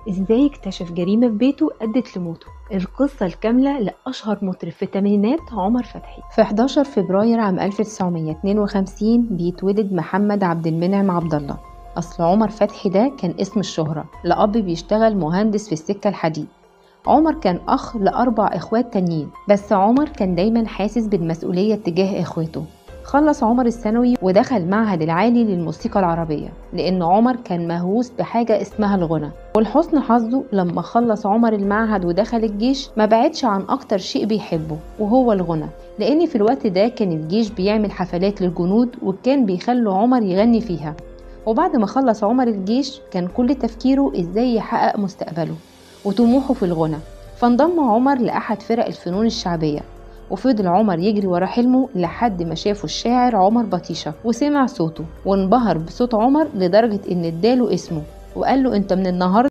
ازاي اكتشف جريمة في بيته أدت لموته؟ القصة الكاملة لأشهر مطرب في الثمانينات عمر فتحي. في 11 فبراير عام 1952 بيتولد محمد عبد المنعم عبد الله. أصل عمر فتحي ده كان اسم الشهرة لأب بيشتغل مهندس في السكة الحديد. عمر كان أخ لأربع إخوات تانيين، بس عمر كان دايما حاسس بالمسؤولية تجاه إخواته. خلص عمر الثانوي ودخل معهد العالي للموسيقى العربية، لأن عمر كان مهووس بحاجة اسمها الغنى. ولحسن حظه لما خلص عمر المعهد ودخل الجيش ما بعدش عن أكتر شيء بيحبه وهو الغنى، لأن في الوقت ده كان الجيش بيعمل حفلات للجنود وكان بيخلوا عمر يغني فيها. وبعد ما خلص عمر الجيش كان كل تفكيره ازاي يحقق مستقبله وطموحه في الغنى، فانضم عمر لأحد فرق الفنون الشعبية. وفضل عمر يجري ورا حلمه لحد ما شافه الشاعر عمر بطيشة وسمع صوته وانبهر بصوت عمر لدرجة ان اداله اسمه وقال له انت من النهاردة